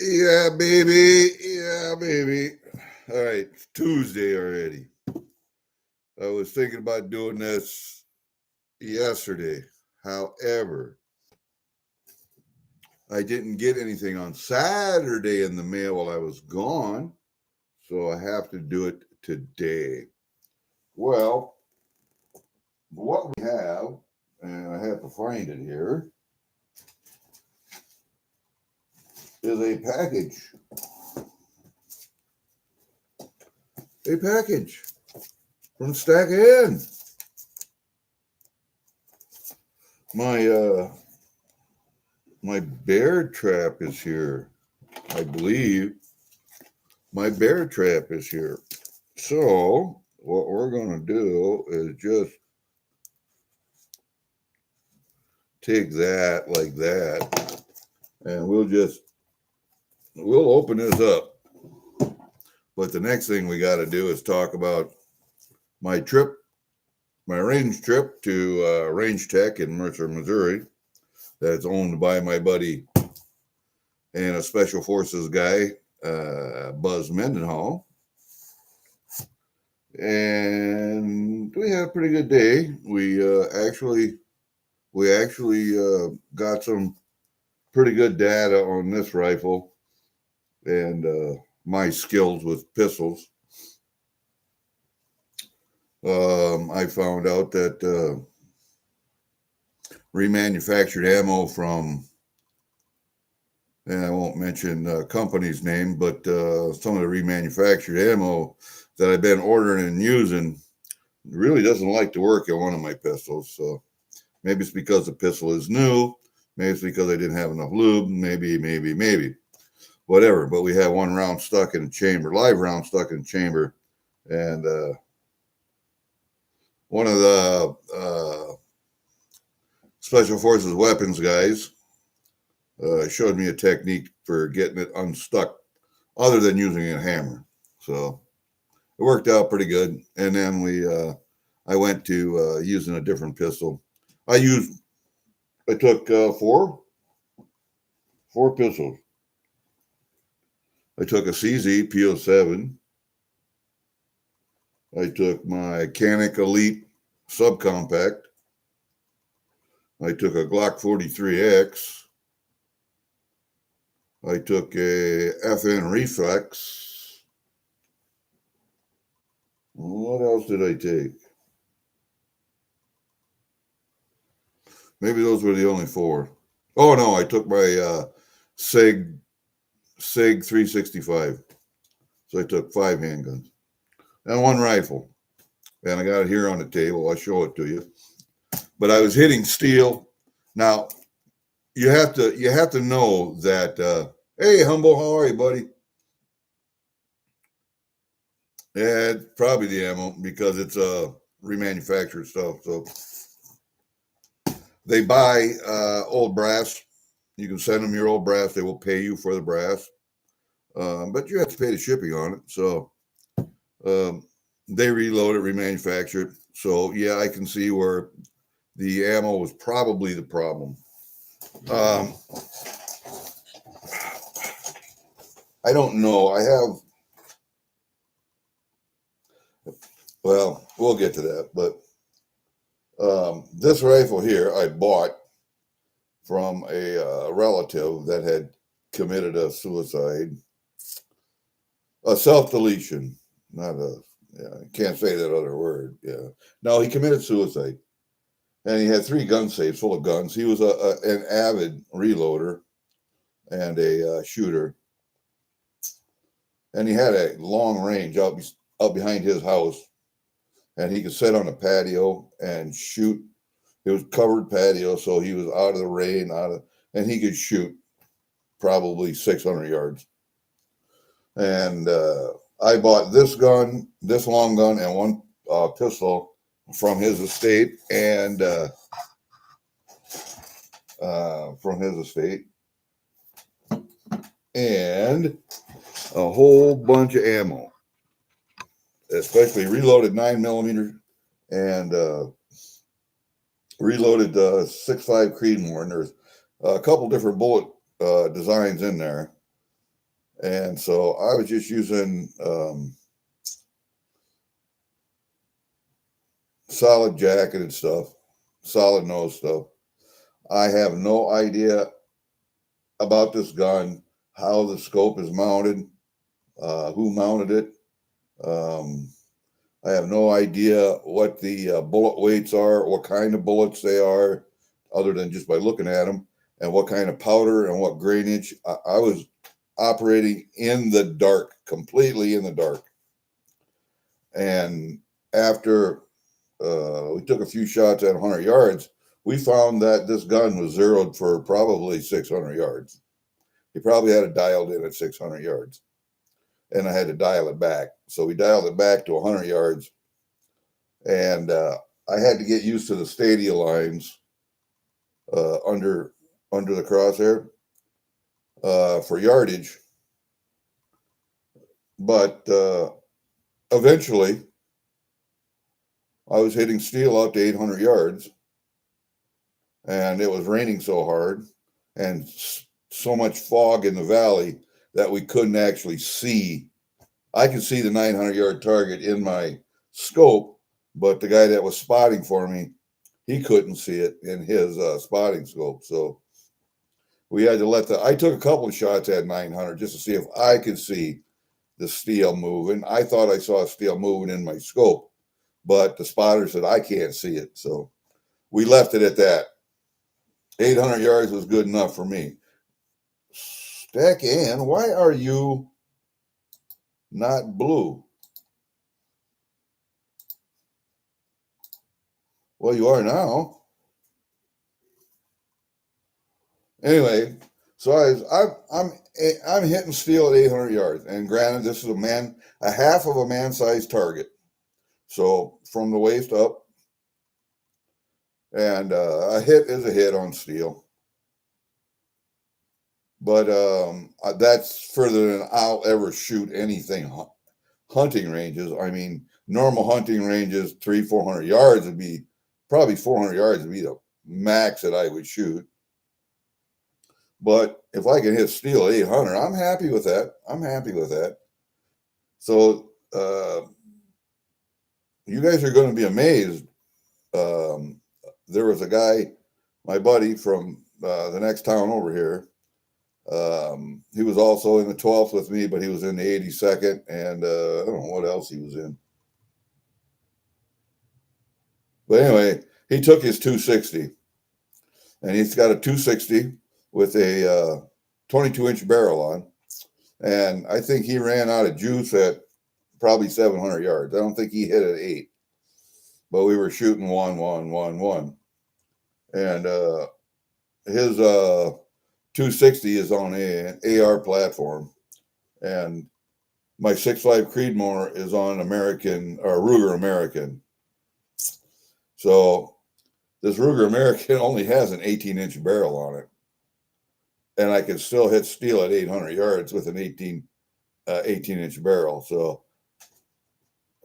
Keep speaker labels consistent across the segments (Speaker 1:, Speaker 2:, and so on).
Speaker 1: Yeah, baby. Yeah, baby. All right, it's Tuesday already. I was thinking about doing this yesterday. However, I didn't get anything on Saturday in the mail while I was gone, so I have to do it today. Well, what we have, and I have to find it here, is a package. A package from StackANN. My bear trap is here. I believe my bear trap is here. So what we're going to do is just take that like that, and we'll open this up. But the next thing we got to do is talk about my range trip to Range Tec in Mercer, Missouri. That's owned by my buddy and a Special Forces guy, Buzz Mendenhall. And we had a pretty good day. We actually got some pretty good data on this rifle and my skills with pistols. I found out that remanufactured ammo from, and I won't mention the company's name, but some of the remanufactured ammo that I've been ordering and using really doesn't like to work in one of my pistols. So maybe it's because the pistol is new. Maybe it's because I didn't have enough lube. Maybe. Whatever. But we have one round stuck in the chamber, live round stuck in the chamber. And one of the Special Forces weapons guys showed me a technique for getting it unstuck other than using a hammer. So it worked out pretty good. And then I went to using a different pistol. I took four pistols. I took a CZ P07. I took my Canic Elite subcompact. I took a Glock 43X. I took a FN Reflex. What else did I take? Maybe those were the only four. Oh no, I took my SIG 365. So I took 5 handguns and one rifle. And I got it here on the table. I'll show it to you. But I was hitting steel. Now you have to know that. Hey, Humble, how are you, buddy? Yeah, it's probably the ammo because it's remanufactured stuff. So they buy old brass. You can send them your old brass. They will pay you for the brass, but you have to pay the shipping on it. So they reload it, remanufacture it. So yeah, I can see where the ammo was probably the problem. I don't know. Well, we'll get to that. But this rifle here I bought from a relative that had committed a suicide, a self-deletion, not a, yeah, I can't say that other word. Yeah. No, he committed suicide. And he had 3 gun safes full of guns. He was an avid reloader and a shooter. And he had a long range out behind his house. And he could sit on a patio and shoot. It was covered patio, so he was out of the rain, and he could shoot probably 600 yards. And I bought this gun, this long gun, and one pistol from his estate, and and a whole bunch of ammo, especially reloaded 9mm and reloaded 6.5 Creedmoor. And there's a couple different bullet designs in there. And so I was just using solid jacketed stuff, solid nose stuff. I have no idea about this gun, how the scope is mounted, who mounted it. I have no idea what the bullet weights are, what kind of bullets they are, other than just by looking at them, and what kind of powder and what grainage. I was operating in the dark, completely in the dark. And after we took a few shots at 100 yards, we found that this gun was zeroed for probably 600 yards. He probably had it dialed in at 600 yards, and I had to dial it back. So we dialed it back to 100 yards, and I had to get used to the stadia lines under the crosshair for yardage. But eventually, I was hitting steel out to 800 yards, and it was raining so hard and so much fog in the valley that we couldn't actually see. I could see the 900-yard target in my scope, but the guy that was spotting for me, he couldn't see it in his spotting scope. So we had to I took a couple of shots at 900 just to see if I could see the steel moving. I thought I saw steel moving in my scope, but the spotter said I can't see it. So we left it at that. 800 yards was good enough for me. StackANN, why are you not blue? Well, you are now. Anyway, so I'm hitting steel at 800 yards, and granted, this is a half of a man-sized target, so from the waist up, and a hit is a hit on steel, but that's further than I'll ever shoot anything hunting ranges. I mean, normal hunting ranges 300-400 yards would be probably 400 yards would be the max that I would shoot. But if I can hit steel 800, I'm happy with that. I'm happy with that. So you guys are going to be amazed. There was a guy, my buddy from the next town over here. He was also in the 12th with me, but he was in the 82nd, and I don't know what else he was in. But anyway, he took his 260, and he's got a 260 with a 22-inch barrel on. And I think he ran out of juice at probably 700 yards. I don't think he hit at 8. But we were shooting 1, 1, 1, 1. And his 260 is on an AR platform. And my 6.5 Creedmoor is on American, or Ruger American. So this Ruger American only has an 18-inch barrel on it. And I can still hit steel at 800 yards with an 18-inch barrel. So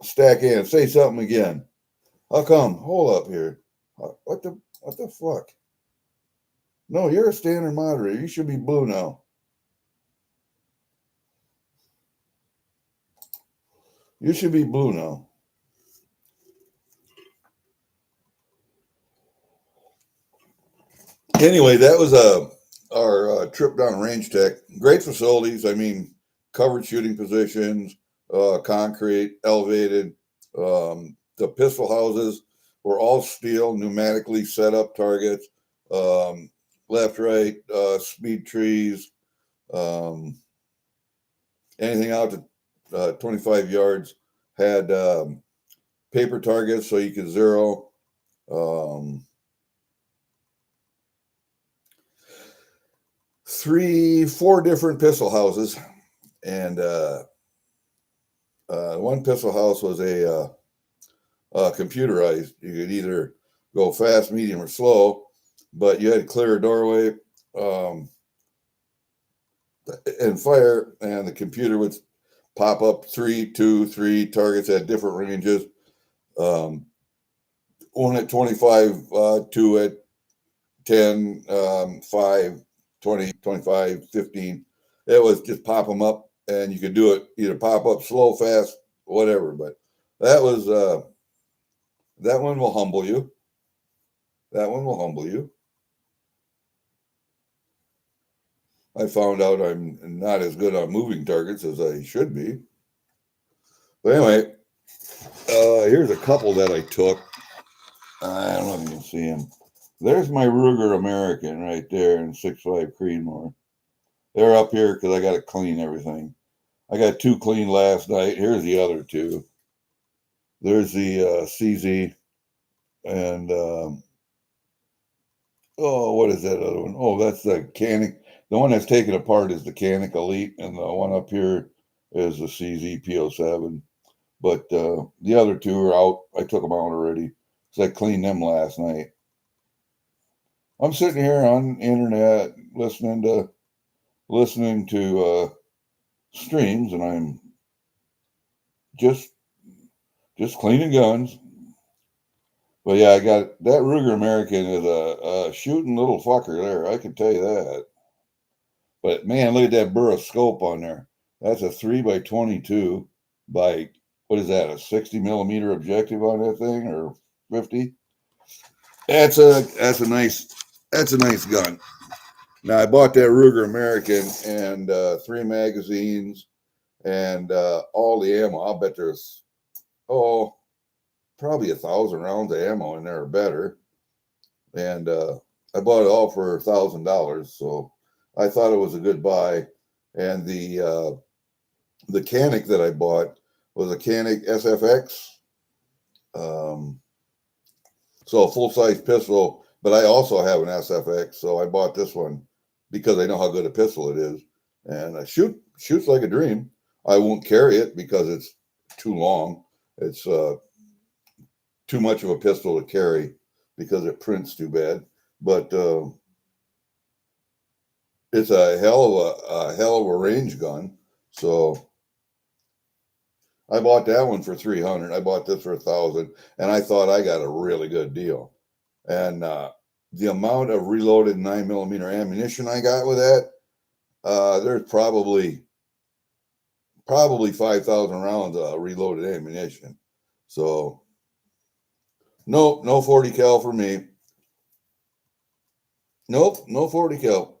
Speaker 1: StackANN, say something again. How come? Hold up here. What the fuck? No, you're a standard moderator. You should be blue now. You should be blue now. Anyway, that was our trip down Range Tec. Great facilities. I mean, covered shooting positions, concrete, elevated. The pistol houses were all steel, pneumatically set up targets. Left, right, speed trees. Anything out to 25 yards had paper targets so you could zero. 4 different pistol houses, and one pistol house was a computerized. You could either go fast, medium, or slow, but you had to clear a doorway and fire, and the computer would pop up 3, 2, 3 targets at different ranges. One at 25, 2 at 10, 5, 20, 25, 15. It was just pop them up, and you could do it either pop up slow, fast, whatever. But that was that one will humble you. That one will humble you. I found out I'm not as good on moving targets as I should be. But anyway, here's a couple that I took. I don't know if you can see them. There's my Ruger American right there in 6.5 Creedmoor. They're up here because I got to clean everything. I got 2 cleaned last night. Here's the other 2. There's the CZ and what is that other one? Oh, that's the Canic. The one that's taken apart is the Canic Elite, and the one up here is the CZ P07. But the other 2 are out. I took them out already, so I cleaned them last night. I'm sitting here on the internet listening to streams, and I'm just cleaning guns. But yeah, I got that Ruger American is a shooting little fucker there. I can tell you that. But man, look at that Burris scope on there. That's a 3x22 by, what is that, a 60 millimeter objective on that thing, or 50? That's a nice gun. Now I bought that Ruger American and 3 magazines and all the ammo. I'll bet there's probably 1,000 rounds of ammo in there or better. And I bought it all for $1,000, so I thought it was a good buy. And the Canic that I bought was a Canic SFX. So a full-size pistol, but I also have an SFX, so I bought this one because I know how good a pistol it is. And shoots like a dream. I won't carry it because it's too long. It's too much of a pistol to carry because it prints too bad. But it's a hell of a range gun. So I bought that one for $300. I bought this for $1,000, and I thought I got a really good deal. And the amount of reloaded 9mm ammunition I got with that, there's probably 5,000 rounds of reloaded ammunition. So nope, no 40 cal for me. Nope, no 40 cal.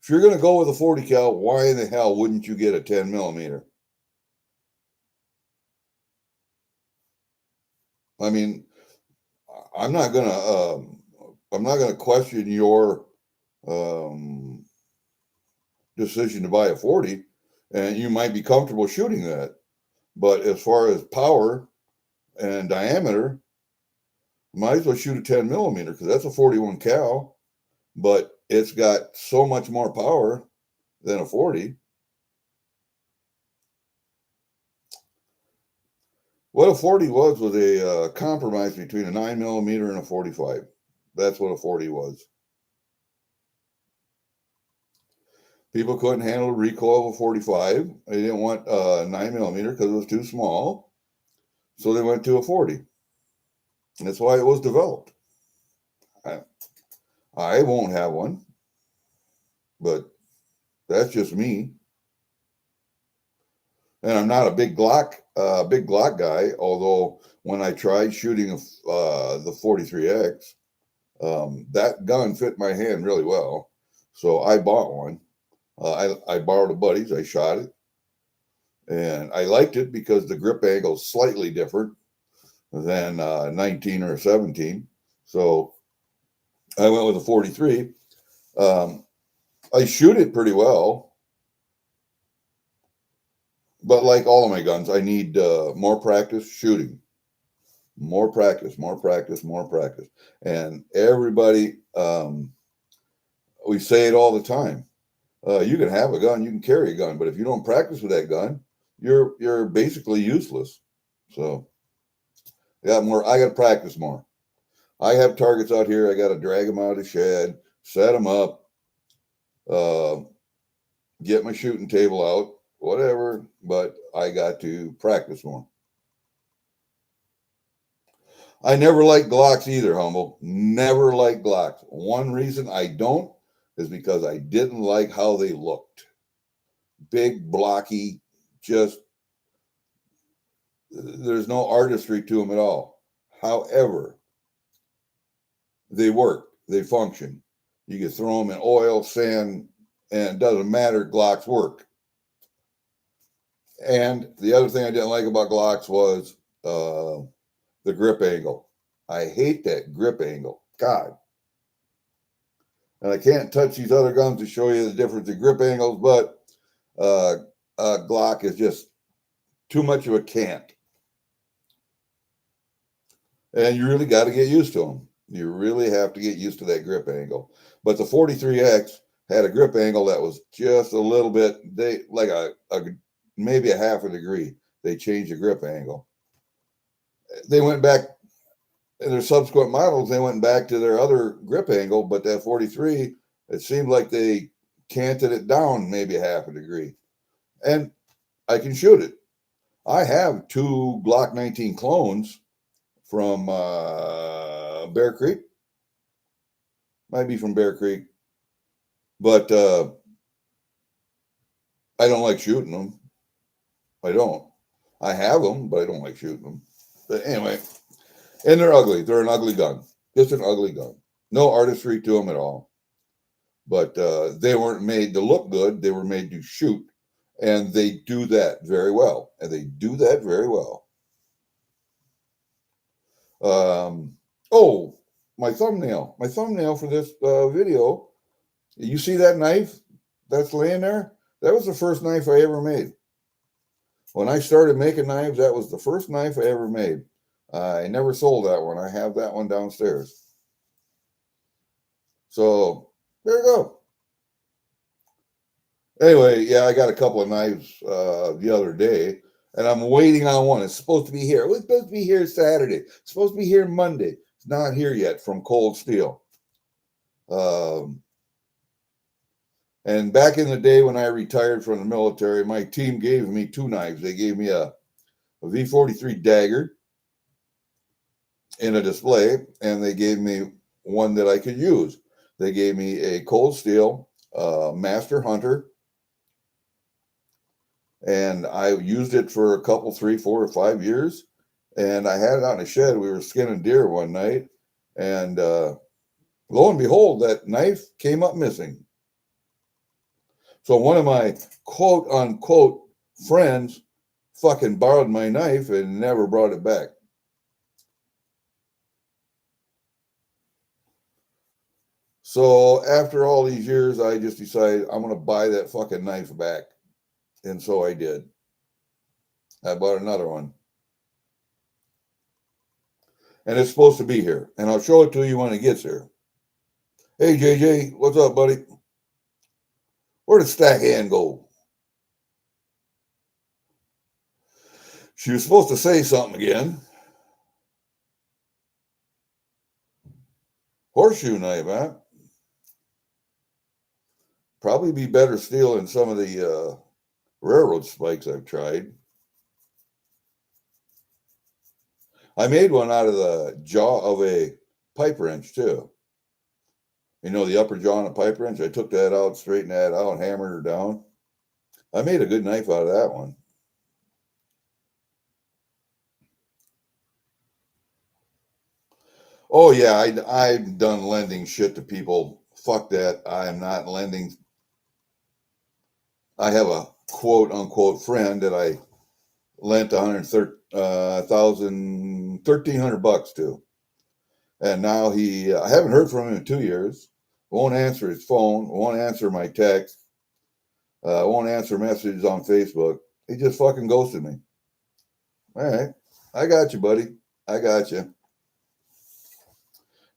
Speaker 1: If you're going to go with a 40 cal, why in the hell wouldn't you get a 10mm? I mean, I'm not gonna question your decision to buy a 40, and you might be comfortable shooting that. But as far as power and diameter, might as well shoot a 10mm because that's a 41 cal, but it's got so much more power than a 40. What a 40 was a compromise between a 9mm and a 45. That's what a 40 was. People couldn't handle the recoil of a 45. They didn't want a 9mm because it was too small. So they went to a 40. And that's why it was developed. I won't have one, but that's just me. And I'm not a big Glock guy, although when I tried shooting the 43X, that gun fit my hand really well. So I bought one. I borrowed a buddy's. I shot it. And I liked it because the grip angle is slightly different than 19 or 17. So I went with a 43. I shoot it pretty well. But like all of my guns, I need more practice shooting. More practice. And everybody, we say it all the time. You can have a gun, you can carry a gun, but if you don't practice with that gun, you're basically useless. So I got to practice more. I have targets out here. I got to drag them out of the shed, set them up, get my shooting table out, whatever, but I got to practice more. I never liked Glocks either, Humble. Never liked Glocks. One reason I don't, is because I didn't like how they looked. Big, blocky, just there's no artistry to them at all. However, they work, they function. You can throw them in oil, sand, and it doesn't matter. Glocks work. And the other thing I didn't like about Glocks was the grip angle. I hate that grip angle. God. And I can't touch these other guns to show you the difference in grip angles, but Glock is just too much of a can't. And you really got to get used to them. You really have to get used to that grip angle. But the 43X had a grip angle that was just a little bit, like maybe a half a degree. They changed the grip angle. They went back in their subsequent models, they went back to their other grip angle, but that 43, it seemed like they canted it down maybe a half a degree. And I can shoot it. I have 2 Glock 19 clones from Bear Creek. Might be from Bear Creek. But I don't like shooting them. I don't. I have them, but I don't like shooting them. But anyway, and they're ugly. They're an ugly gun. Just an ugly gun. No artistry to them at all. But they weren't made to look good. They were made to shoot. And they do that very well. And they do that very well. Oh, my thumbnail. My thumbnail for this video. You see that knife that's laying there? That was the first knife I ever made. When I started making knives, that was the first knife I ever made. I never sold that one. I have that one downstairs. So there you go. Anyway, yeah, I got a couple of knives the other day, and I'm waiting on one. It's supposed to be here. It was supposed to be here Saturday. It's supposed to be here Monday. It's not here yet from Cold Steel. And back in the day when I retired from the military, my team gave me 2 knives. They gave me a V43 dagger in a display, and they gave me one that I could use. They gave me a Cold Steel Master Hunter, and I used it for a couple, 3, 4, or 5 years. And I had it out in the shed. We were skinning deer one night, and lo and behold, that knife came up missing. So one of my quote unquote friends fucking borrowed my knife and never brought it back. So after all these years, I just decided I'm going to buy that fucking knife back. And so I did. I bought another one. And it's supposed to be here. And I'll show it to you when it gets here. Hey, JJ, what's up, buddy? Where did StackANN go? She was supposed to say something again. Horseshoe knife, huh? Probably be better steel than some of the railroad spikes I've tried. I made one out of the jaw of a pipe wrench, too. You know, the upper jaw on a pipe wrench? I took that out, straightened that out, hammered her down. I made a good knife out of that one. Oh, yeah, I've done lending shit to people. Fuck that. I am not lending. I have a quote-unquote friend that I lent $1,300 to. And now I haven't heard from him in 2 years. Won't answer his phone. Won't answer my text. Won't answer messages on Facebook. He just fucking ghosted me. All right. I got you, buddy. I got you.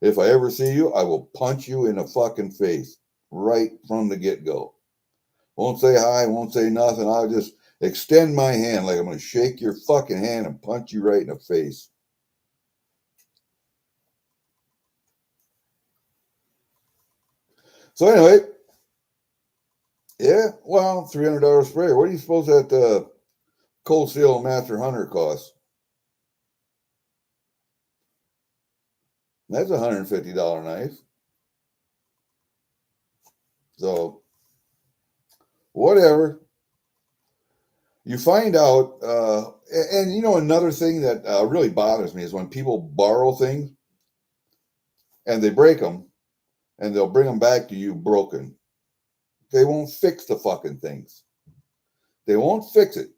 Speaker 1: If I ever see you, I will punch you in the fucking face right from the get-go. Won't say hi, won't say nothing. I'll just extend my hand like I'm going to shake your fucking hand and punch you right in the face. So anyway, yeah, well, $300 sprayer. What do you suppose that Cold Steel Master Hunter costs? That's a $150 knife. So, whatever. You find out, and you know, another thing that really bothers me is when people borrow things and they break them and they'll bring them back to you broken. They won't fix the fucking things. They won't fix it.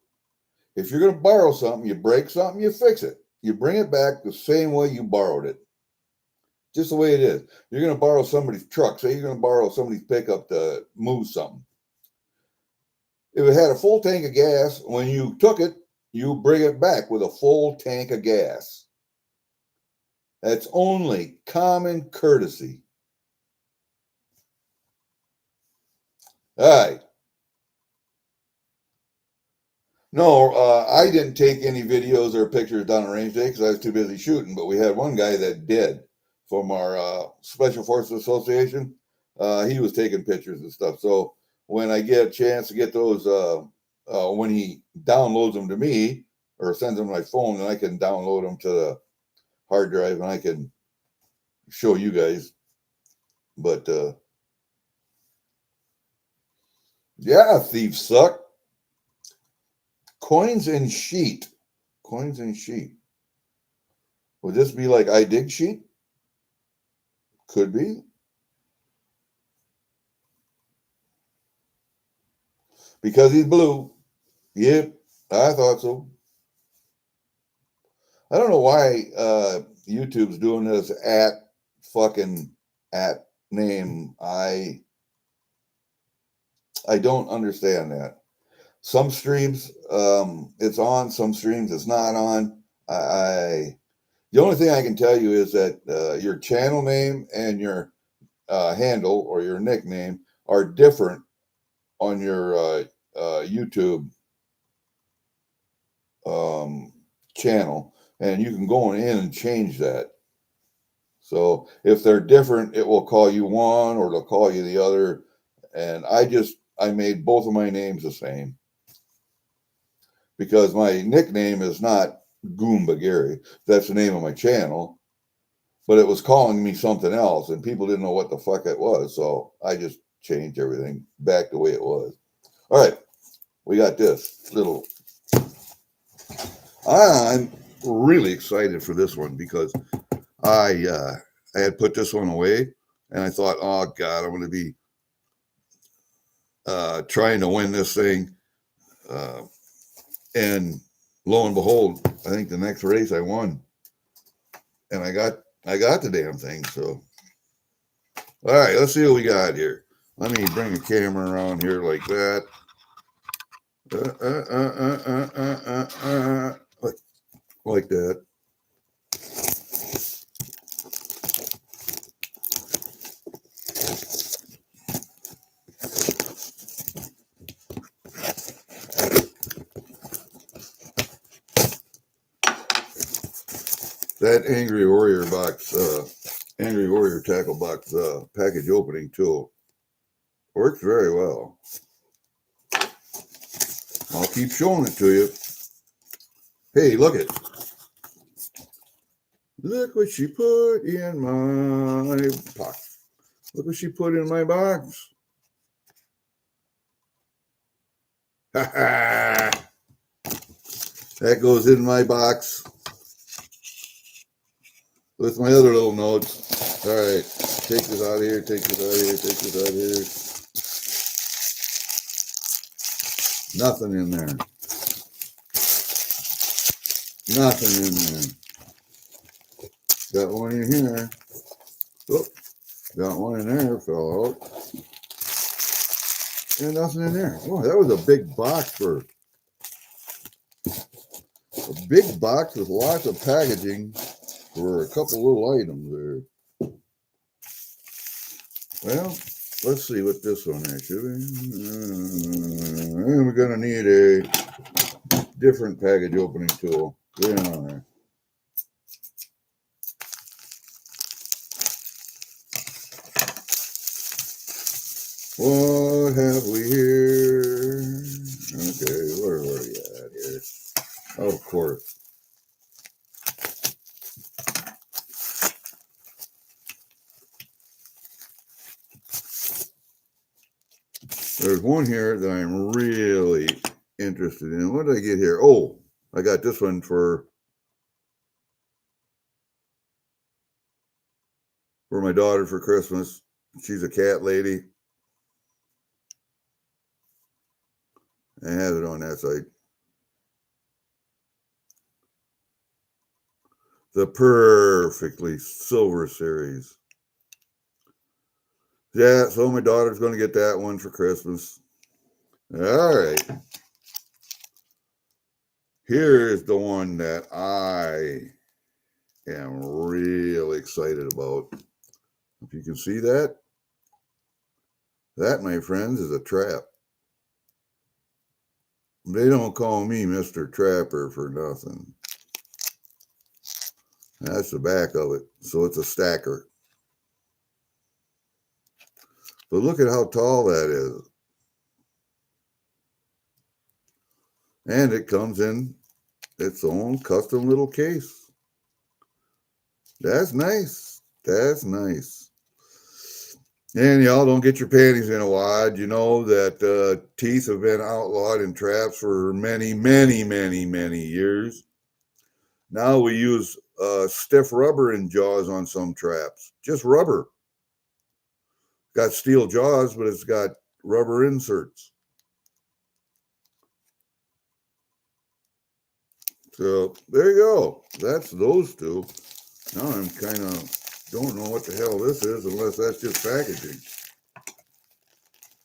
Speaker 1: If you're going to borrow something, you break something, you fix it. You bring it back the same way you borrowed it. Just the way it is. You're going to borrow somebody's truck. Say you're going to borrow somebody's pickup to move something. If it had a full tank of gas, when you took it, you bring it back with a full tank of gas. That's only common courtesy. All right. No, I didn't take any videos or pictures down at Range Tec because I was too busy shooting, but we had one guy that did from our Special Forces Association. He was taking pictures and stuff. So when I get a chance to get those, when he downloads them to me or sends them to my phone, then I can download them to the hard drive and I can show you guys. But yeah, thieves suck. Coins and sheet. Coins and sheet. Would this be like I dig sheet? Could be. Because he's blue. Yep, I thought so. I don't know why YouTube's doing this at name. I don't understand that. Some streams it's on, some streams it's not on. The only thing I can tell you is that your channel name and your handle or your nickname are different on your YouTube channel, and you can go in and change that. So if they're different, it will call you one or it'll call you the other. And I made both of my names the same because my nickname is not Goomba Gary. That's the name of my channel, but it was calling me something else and people didn't know what the fuck it was. So I just changed everything back the way it was. All right. We got this little, I'm really excited for this one because I had put this one away and I thought, oh God, I'm going to be trying to win this thing. And lo and behold, I think the next race I won and I got the damn thing. So, all right, let's see what we got here. Let me bring the camera around here like that. Like that. That Angry Warrior box, Angry Warrior tackle box package opening tool works very well. I'll keep showing it to you. Hey, look it. Look what she put in my box. Look what she put in my box. Ha ha. That goes in my box with my other little notes. All right, take this out of here, take this out of here, take this out of here. Nothing in there. Nothing in there. Got one in here. Oh, got one in there, fell out. And nothing in there. Oh, that was a big box for a big box with lots of packaging for a couple little items there. Well, let's see what this one is, should we? And we're going to need a different package opening tool. Get on there. What have we here? Okay, where are we at here? Of course. There's one here that I'm really interested in. What did I get here? Oh, I got this one for my daughter for Christmas. She's a cat lady. I have it on that site. The Perfectly Silver Series. Yeah, so my daughter's going to get that one for Christmas. All right. Here's the one that I am really excited about. If you can see that, that, my friends, is a trap. They don't call me Mr. Trapper for nothing. That's the back of it. So it's a stacker. But look at how tall that is. And it comes in its own custom little case. That's nice. That's nice. And y'all don't get your panties in a wad. You know that teeth have been outlawed in traps for many, many, many, many years. Now we use stiff rubber in jaws on some traps. Just rubber. Got steel jaws, but it's got rubber inserts. So there you go. That's those two. Now I'm kind of don't know what the hell this is unless that's just packaging.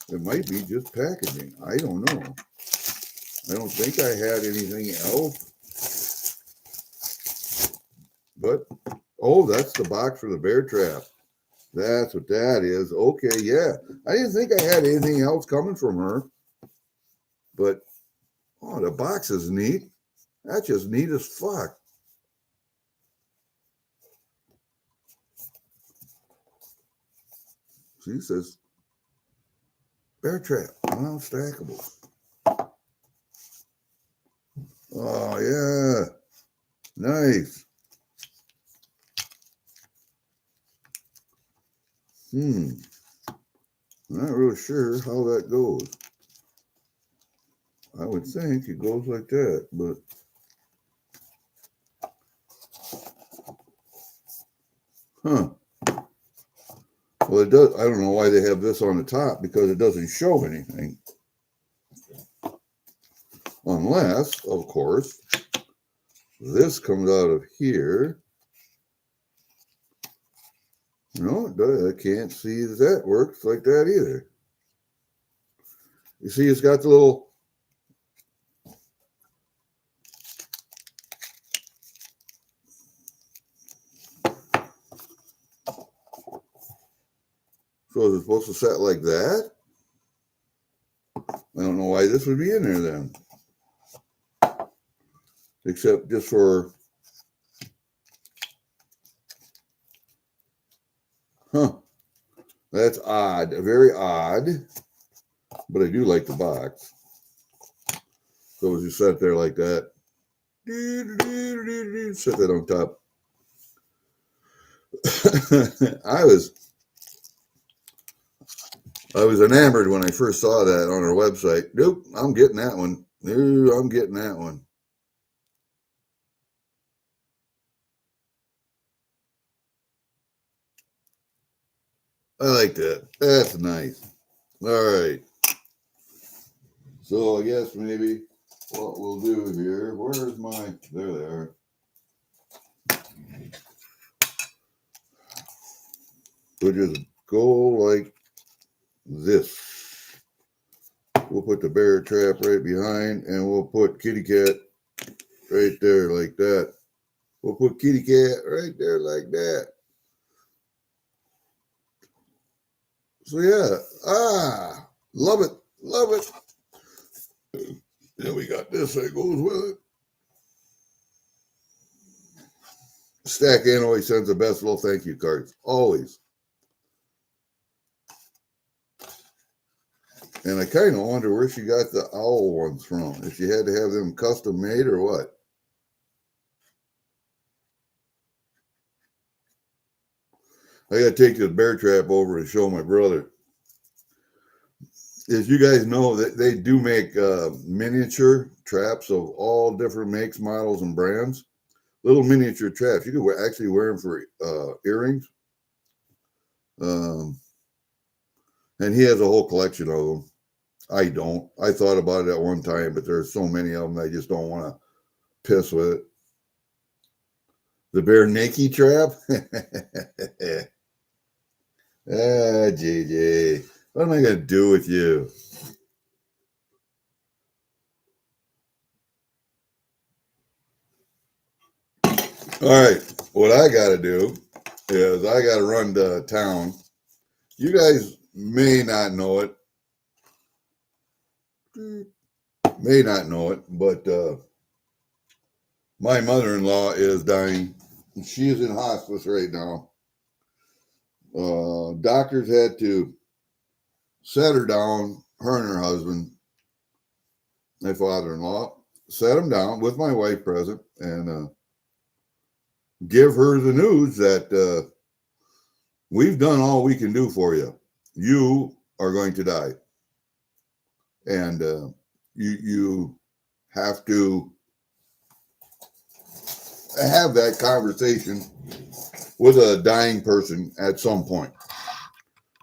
Speaker 1: It might be just packaging. I don't know. I don't think I had anything else. But, oh, that's the box for the bear trap. That's what that is. Okay, yeah. I didn't think I had anything else coming from her. But, oh, the box is neat. That's just neat as fuck. She says, bear trap, non-stackable. Oh, yeah. Nice. Not really sure how that goes. I would think it goes like that, but huh. Well, it does. I don't know why they have this on the top because it doesn't show anything. Unless, of course, this comes out of here. No, I can't see that works like that either. You see, it's got the little so is it supposed to set like that? I don't know why this would be in there then. Except just for, that's odd, very odd, but I do like the box. So as you set there like that, set that on top. I was enamored when I first saw that on our website. Nope, I'm getting that one. No, I'm getting that one. I like that. That's nice. All right. So I guess maybe what we'll do here, where's my, there they are. We'll just go like this. We'll put the bear trap right behind and we'll put kitty cat right there like that. We'll put kitty cat right there like that. So yeah, love it, love it. Then we got this that goes with it. StackANN always sends the best little thank you cards, always. And I kind of wonder where she got the owl ones from. If she had to have them custom made or what. I got to take this bear trap over and show my brother. As you guys know, that they do make miniature traps of all different makes, models, and brands. Little miniature traps. You could actually wear them for earrings. Um, and he has a whole collection of them. I don't. I thought about it at one time, but there's so many of them I just don't want to piss with it. The bare naked trap? JJ, what am I going to do with you? All right, what I got to do is I got to run to town. You guys may not know it, but my mother-in-law is dying. She is in hospice right now. Doctors had to set her down, her and her husband, my father-in-law, sat him down with my wife present and give her the news that we've done all we can do for you. You are going to die. And you have to have that conversation with a dying person at some point.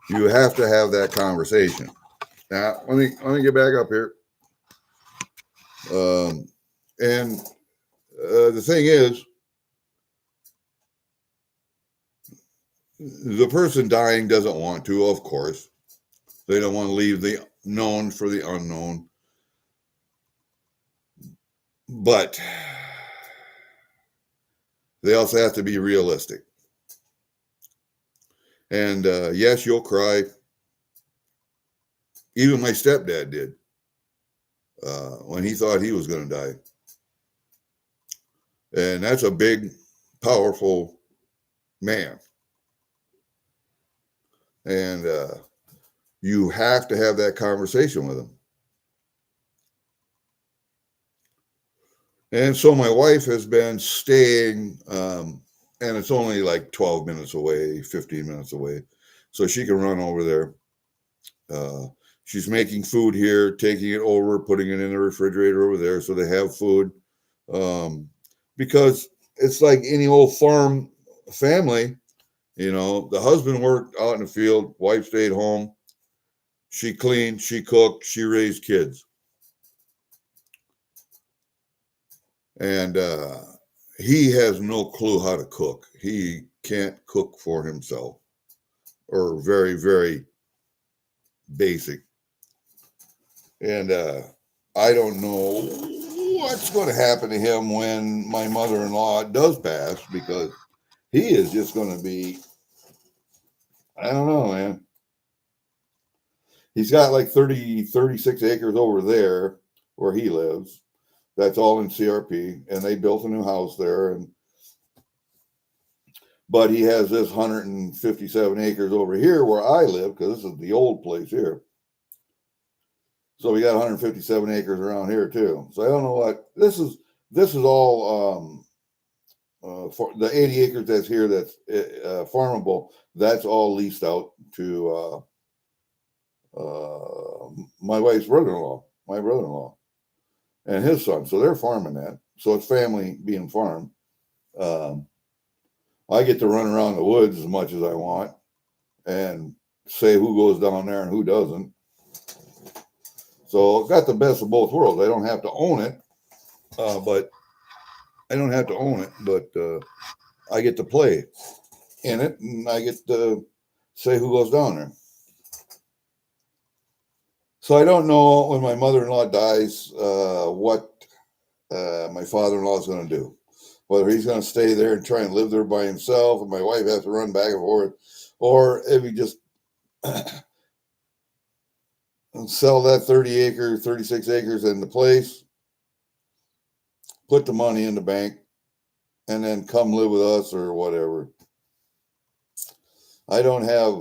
Speaker 1: You have to have that conversation. Now, let me get back up here. And the thing is, the person dying doesn't want to, of course. They don't want to leave the known for the unknown. But they also have to be realistic. And yes, you'll cry. Even my stepdad did when he thought he was going to die. And that's a big, powerful man. And you have to have that conversation with him. And so my wife has been staying, and it's only like 12 minutes away, 15 minutes away. So she can run over there. She's making food here, taking it over, putting it in the refrigerator over there so they have food. Because it's like any old farm family, you know, the husband worked out in the field, wife stayed home. She cleaned, she cooked, she raised kids. And he has no clue how to cook. He can't cook for himself, or very, very basic. And I don't know what's going to happen to him when my mother-in-law does pass, because he is just going to be, I don't know, man. He's got like 36 acres over there where he lives. That's all in CRP, and they built a new house there. But he has this 157 acres over here where I live, because this is the old place here. So we got 157 acres around here too. So I don't know what this is. This is all for the 80 acres that's here that's farmable. That's all leased out to my wife's brother-in-law, my brother-in-law, and his son. So they're farming that. So it's family being farmed. I get to run around the woods as much as I want and say who goes down there and who doesn't. So I've got the best of both worlds. I don't have to own it, but I get to play in it, and I get to say who goes down there. So I don't know when my mother-in-law dies what my father-in-law is going to do. Whether he's going to stay there and try and live there by himself, and my wife has to run back and forth, or if he just sell that 36 acres in the place, put the money in the bank, and then come live with us or whatever. I don't have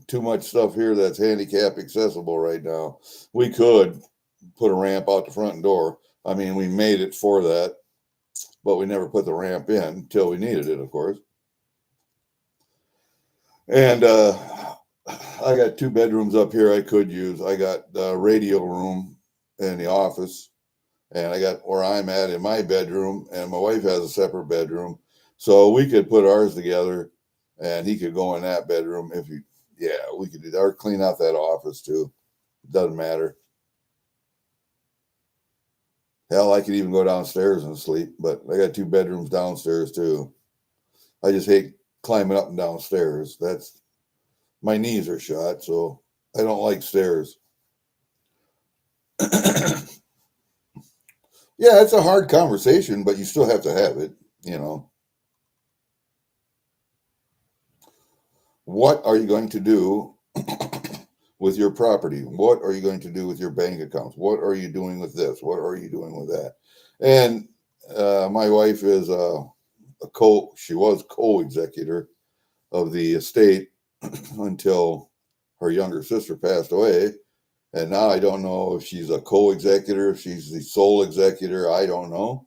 Speaker 1: too much stuff here that's handicap accessible right now. We could put a ramp out the front door. I mean, we made it for that, but we never put the ramp in until we needed it, of course. And I got 2 bedrooms up here I could use. I got the radio room in the office, and I got where I'm at in my bedroom, and my wife has a separate bedroom. So we could put ours together, and he could go in that bedroom if he, yeah, we could do that, or clean out that office too. Doesn't matter. Hell, I could even go downstairs and sleep, but I got 2 bedrooms downstairs too. I just hate climbing up and downstairs. That's my knees are shot, so I don't like stairs. Yeah, it's a hard conversation, but you still have to have it, you know. What are you going to do with your property? What are you going to do with your bank accounts? What are you doing with this? What are you doing with that? And my wife is she was co-executor of the estate until her younger sister passed away. And now I don't know if she's a co-executor, if she's the sole executor. I don't know.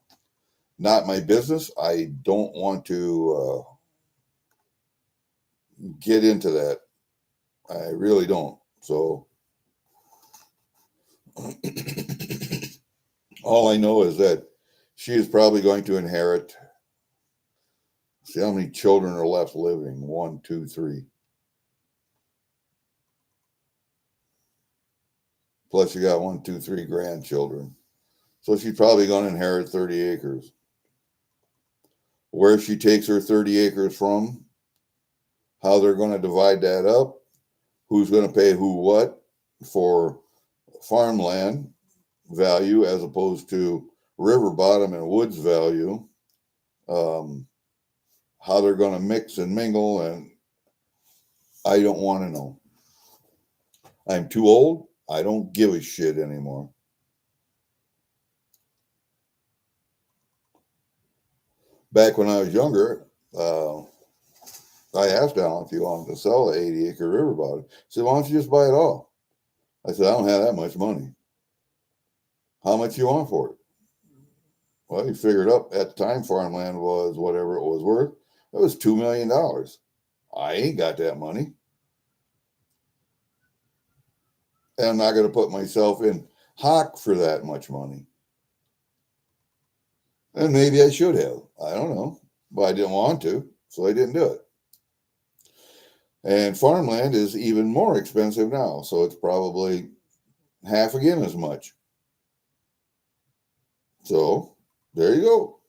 Speaker 1: Not my business. I don't want to get into that. I really don't. So all I know is that she is probably going to inherit. See how many children are left living? 1, 2, 3. Plus, you got 1, 2, 3 grandchildren. So she's probably going to inherit 30 acres. Where she takes her 30 acres from, how they're going to divide that up, who's going to pay who what for farmland value as opposed to river bottom and woods value, how they're going to mix and mingle, and I don't want to know. I'm too old. I don't give a shit anymore. Back when I was younger, I asked Alan if he wanted to sell the 80-acre river bottom. He said, why don't you just buy it all? I said, I don't have that much money. How much you want for it? Well, he figured up at the time farmland was whatever it was worth. It was $2 million. I ain't got that money. And I'm not going to put myself in hock for that much money. And maybe I should have. I don't know. But I didn't want to, so I didn't do it. And farmland is even more expensive now. So it's probably half again as much. So there you go.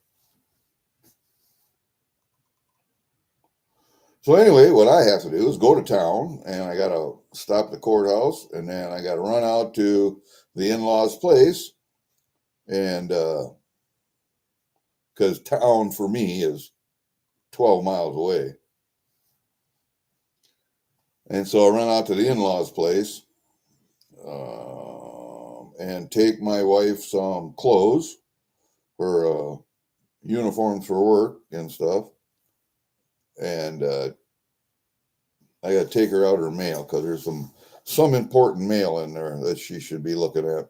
Speaker 1: So anyway, what I have to do is go to town, and I got to stop at the courthouse, and then I got to run out to the in-laws' place, and because town for me is 12 miles away. And so I run out to the in-laws' place and take my wife some clothes, her uniforms for work and stuff, and I got to take her out her mail because there's some important mail in there that she should be looking at.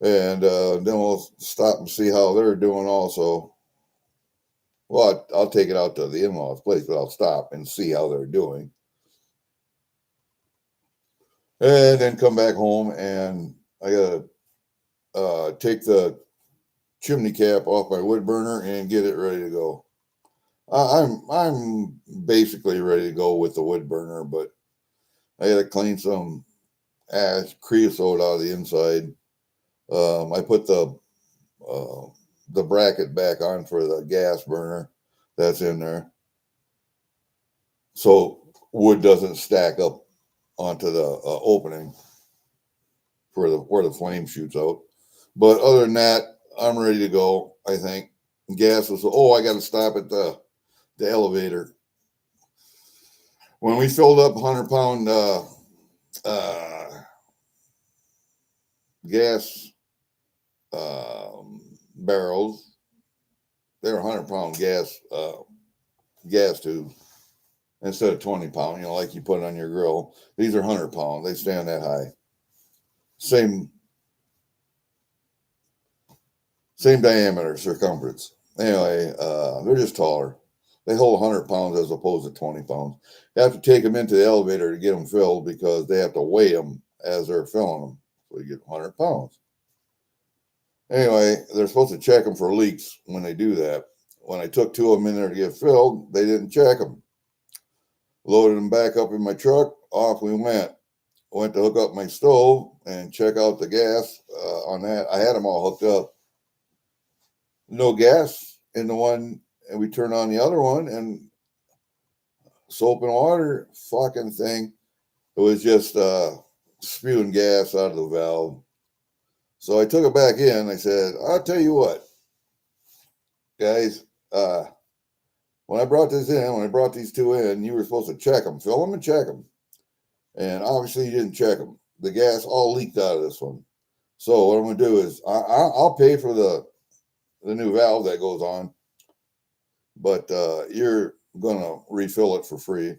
Speaker 1: And then we'll stop and see how they're doing also. Well, I'll take it out to the in-laws' place, but I'll stop and see how they're doing. And then come back home, and I got to take the chimney cap off my wood burner and get it ready to go. I'm basically ready to go with the wood burner, but I got to clean some ash creosote out of the inside. I put the bracket back on for the gas burner that's in there, so wood doesn't stack up onto the opening for where the flame shoots out. But other than that, I'm ready to go. I think gas was. Oh, I got to stop at the elevator. When we filled up 100-pound gas barrels, they're 100-pound gas tubes instead of 20-pound. Like you put on your grill. These are 100-pound. They stand that high. Same diameter, circumference. Anyway, they're just taller. They hold 100 pounds as opposed to 20 pounds. You have to take them into the elevator to get them filled because they have to weigh them as they're filling them. So you get 100 pounds. Anyway, they're supposed to check them for leaks when they do that. When I took 2 of them in there to get filled, they didn't check them. Loaded them back up in my truck. Off we went. Went to hook up my stove and check out the gas on that. I had them all hooked up. No gas in the one, and we turned on the other one, and soap and water fucking thing. It was just spewing gas out of the valve. So I took it back in. I said, I'll tell you what, guys, when I brought these 2 in, you were supposed to check them, fill them and check them. And obviously you didn't check them. The gas all leaked out of this one. So what I'm going to do is I'll pay for the new valve that goes on, but you're going to refill it for free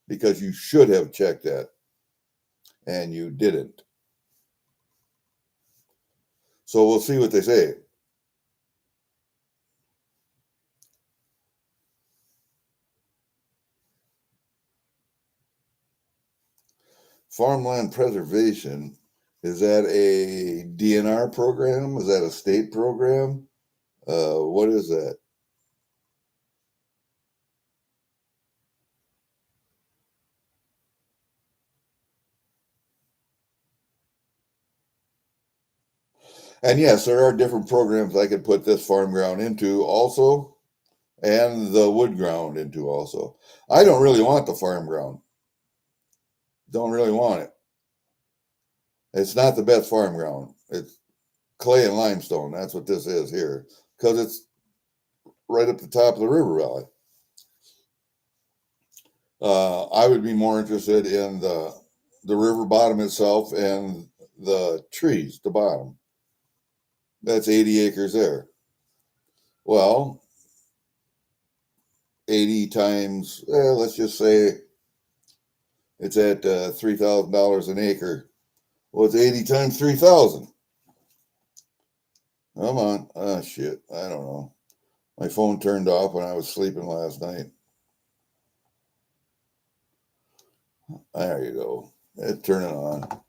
Speaker 1: because you should have checked that and you didn't. So we'll see what they say. Farmland preservation, is that a DNR program? Is that a state program? What is that? And yes, there are different programs I could put this farm ground into also, and the wood ground into also. I don't really want the farm ground. Don't really want it. It's not the best farm ground. It's clay and limestone. That's what this is here, because it's right up the top of the river valley. I would be more interested in the river bottom itself and the trees, the bottom. That's 80 acres there. Well, 80 times, let's just say it's at $3,000 an acre. Well, it's 80 times 3,000. Come on. Oh, shit. I don't know. My phone turned off when I was sleeping last night. There you go. It turned it on.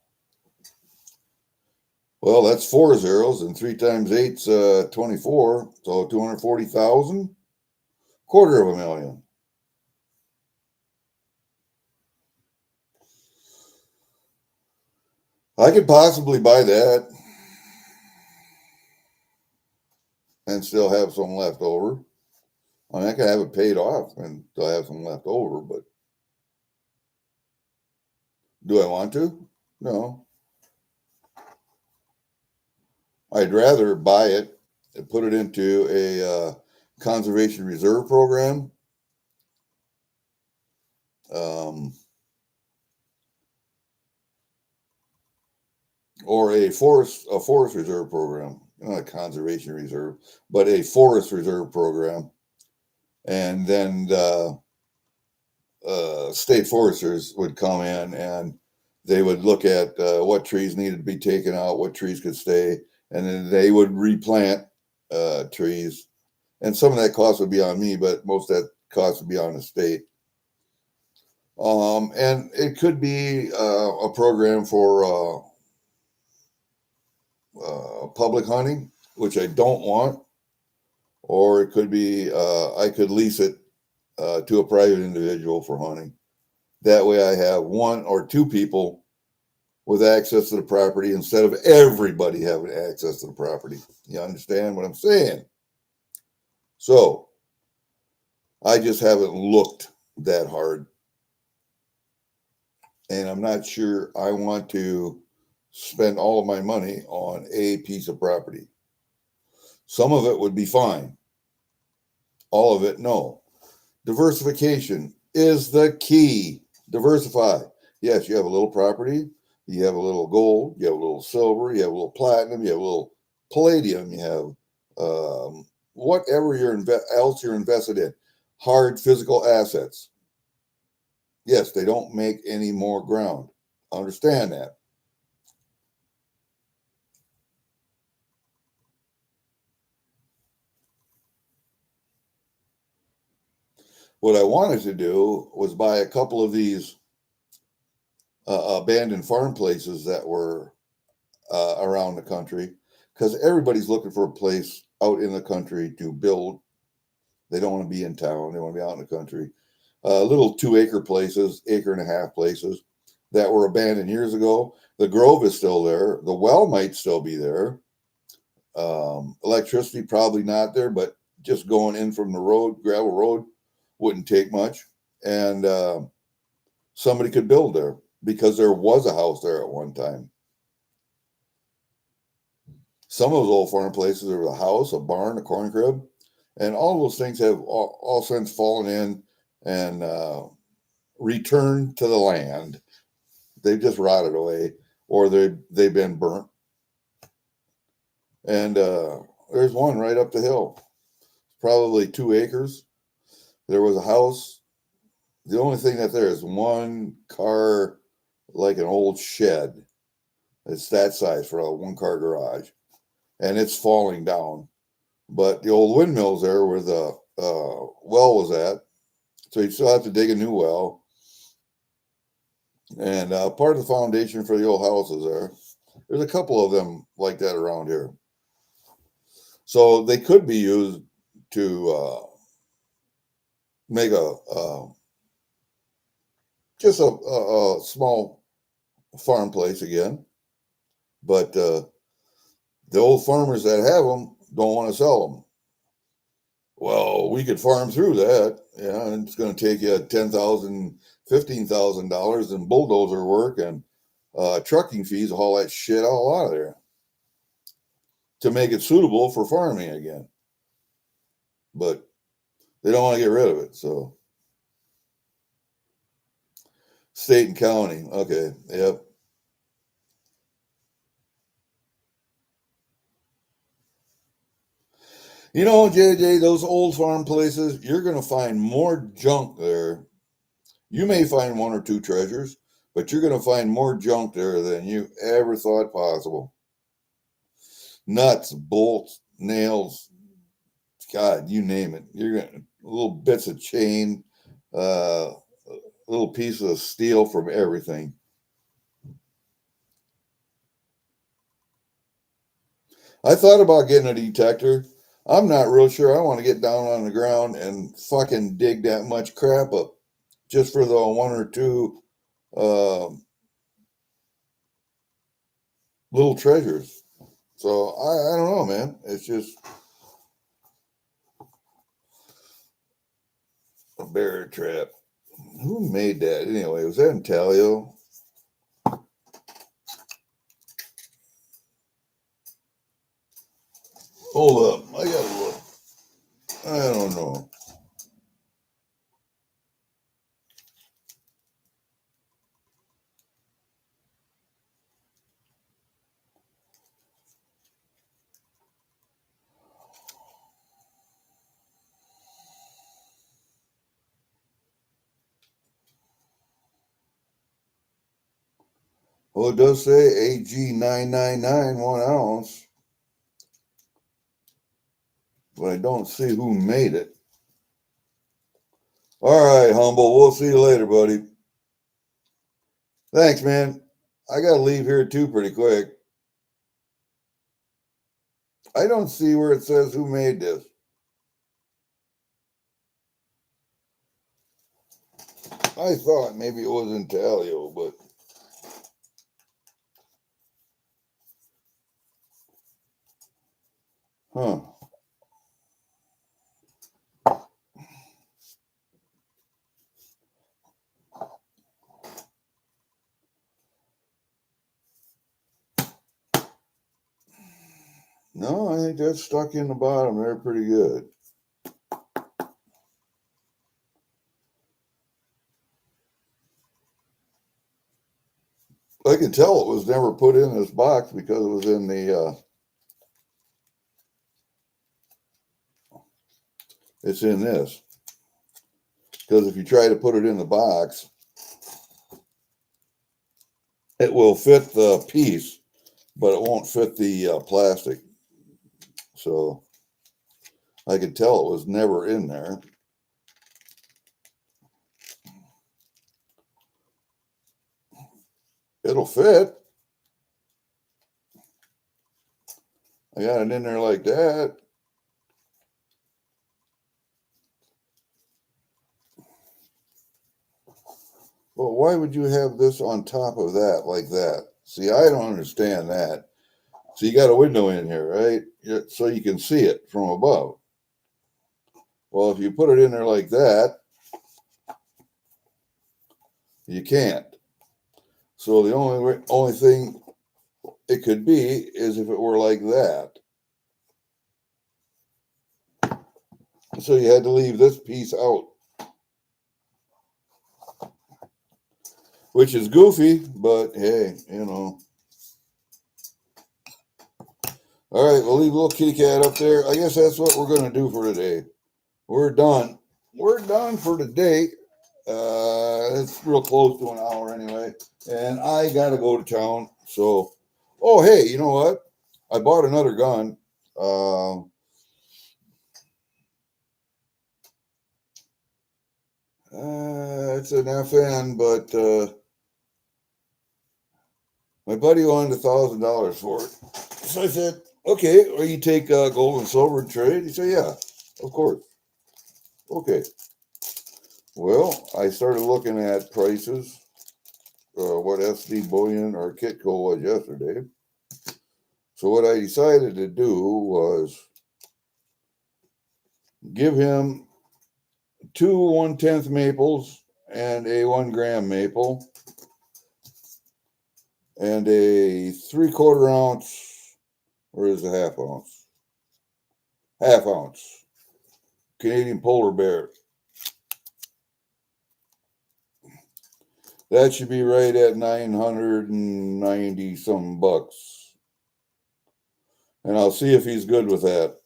Speaker 1: Well, that's 4 zeros, and 3 times 8's 24, so 240,000, $250,000. I could possibly buy that and still have some left over. I mean, I could have it paid off and still have some left over, but do I want to? No. I'd rather buy it and put it into a conservation reserve program. Or a forest reserve program, not a conservation reserve, but a forest reserve program. And then the state foresters would come in and they would look at what trees needed to be taken out, what trees could stay, and then they would replant trees. And some of that cost would be on me, but most of that cost would be on the state. And it could be a program for public hunting, which I don't want, or it could be I could lease it to a private individual for hunting. That way I have 1 or 2 people with access to the property instead of everybody having access to the property. You understand what I'm saying? So I just haven't looked that hard. And I'm not sure I want to spend all of my money on a piece of property. Some of it would be fine. All of it, no. Diversification is the key. Diversify. Yes, you have a little property, you have a little gold, you have a little silver, you have a little platinum, you have a little palladium, you have whatever else you're invested in. Hard physical assets. Yes, they don't make any more ground. Understand that. What I wanted to do was buy a couple of these abandoned farm places that were around the country, because everybody's looking for a place out in the country to build. They don't want to be in town. They want to be out in the country. Little 2-acre places, 1.5-acre places that were abandoned years ago. The grove is still there. The well might still be there. Electricity probably not there, but just going in from the road, gravel road, wouldn't take much. And somebody could build there because there was a house there at one time. Some of those old farm places, there was a house, a barn, a corn crib, and all those things have all since fallen in and returned to the land. They've just rotted away, or they've been burnt. And there's one right up the hill, probably 2 acres. There was a house. The only thing that there is one car, like an old shed. It's that size for a 1-car garage, and it's falling down. But the old windmill's there where the well was at, so you still have to dig a new well. And part of the foundation for the old house is there. There's a couple of them like that around here. So they could be used to make just a small farm place again. But the old farmers that have them don't want to sell them. Well, we could farm through that. Yeah, and it's going to take you $10,000, $15,000 in bulldozer work and trucking fees, haul that shit all out of there to make it suitable for farming again. But they don't want to get rid of it. So state and county. Okay. Yep. You know, JJ, those old farm places, you're going to find more junk there. You may find 1 or 2 treasures, but you're going to find more junk there than you ever thought possible. Nuts, bolts, nails, God, you name it. You're going to little bits of chain, little pieces of steel from everything. I thought about getting a detector. I'm not real sure I want to get down on the ground and fucking dig that much crap up just for the 1 or 2 little treasures. So I don't know, man. It's just a bear trap. Who made that anyway? Was that in Talio? Hold up. I gotta look. I don't know. Well, it does say AG999 1 ounce, but I don't see who made it. All right, Humble. We'll see you later, buddy. Thanks, man. I got to leave here too pretty quick. I don't see where it says who made this. I thought maybe it was in Talio, but huh. No, I think that's stuck in the bottom there pretty good. I could tell it was never put in this box because it was in the, it's in this. Because if you try to put it in the box, it will fit the piece, but it won't fit the plastic. So I could tell it was never in there. It'll fit. I got it in there like that. Well, why would you have this on top of that like that? See, I don't understand that. So you got a window in here, right? So you can see it from above. Well, if you put it in there like that, you can't. So the only thing it could be is if it were like that. So you had to leave this piece out, which is goofy, but hey, you know. All right, we'll leave little kitty cat up there. I guess that's what we're going to do for today. We're done. We're done for today. It's real close to an hour anyway, and I got to go to town. So, oh, hey, you know what? I bought another gun. It's an FN, but my buddy wanted $1,000 for it. So I said, okay, or you take gold and silver and trade? He said, yeah, of course. Okay. Well, I started looking at prices, what SD Bullion or Kitco was yesterday. So what I decided to do was give him 2 1/10 maples and a 1 gram maple and a 3/4 ounce, or is it half ounce? Half ounce Canadian polar bear. That should be right at 990 some bucks. And I'll see if he's good with that.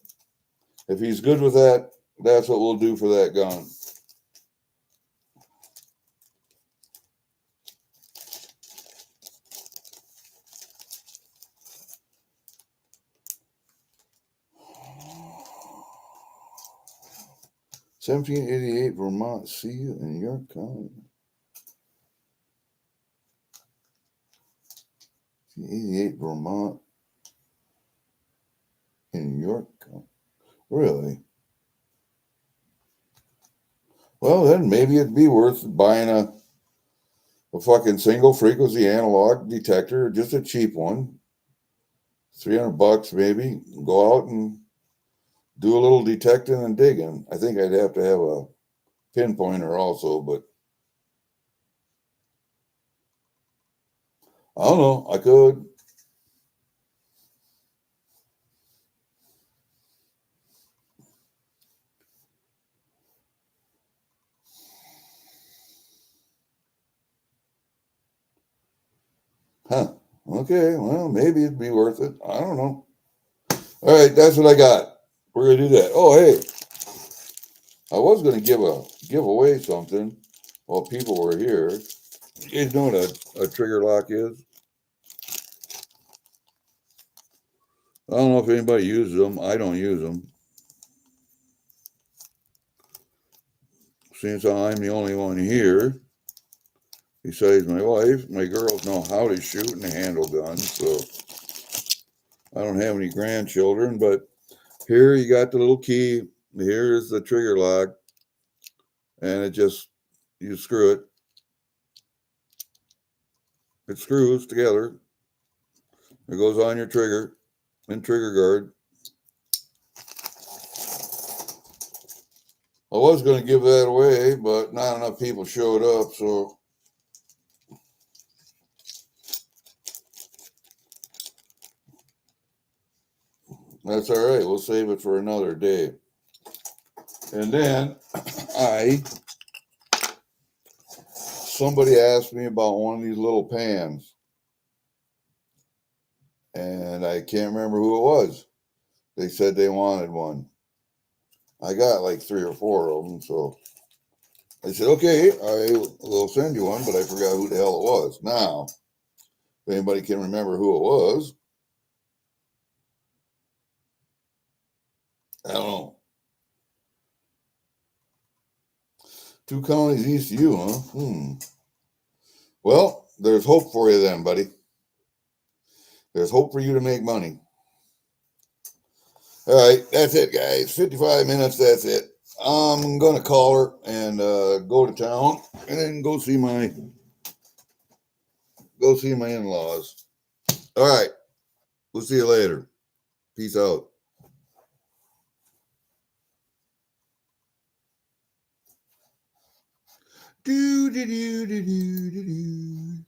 Speaker 1: If he's good with that, that's what we'll do for that gun. $17.88 Vermont. See you in York County. 88 Vermont in York County. Really? Well, then maybe it'd be worth buying a fucking single frequency analog detector, just a cheap one. 300 bucks maybe. Go out and do a little detecting and digging. I think I'd have to have a pinpointer also, but I don't know. I could. Huh. Okay. Well, maybe it'd be worth it. I don't know. All right. That's what I got. We're going to do that. Oh, hey. I was going to give away something while people were here. You guys know what a trigger lock is? I don't know if anybody uses them. I don't use them. Since I'm the only one here, besides my wife, my girls know how to shoot and handle guns, so I don't have any grandchildren, but here you got the little key. Here's the trigger lock, and it just, you screw it. It screws together. It goes on your trigger and trigger guard. I was going to give that away, but not enough people showed up, so that's all right. We'll save it for another day. And then somebody asked me about one of these little pans, and I can't remember who it was. They said they wanted one. I got like 3 or 4 of them, so I said, okay, I will send you one, but I forgot who the hell it was. Now, if anybody can remember who it was, I don't know. 2 counties east of you, huh? Well, there's hope for you then, buddy. There's hope for you to make money. All right, that's it, guys. 55 minutes, that's it. I'm going to call her and go to town and then go see my in-laws. All right, we'll see you later. Peace out. Do do do do do do do.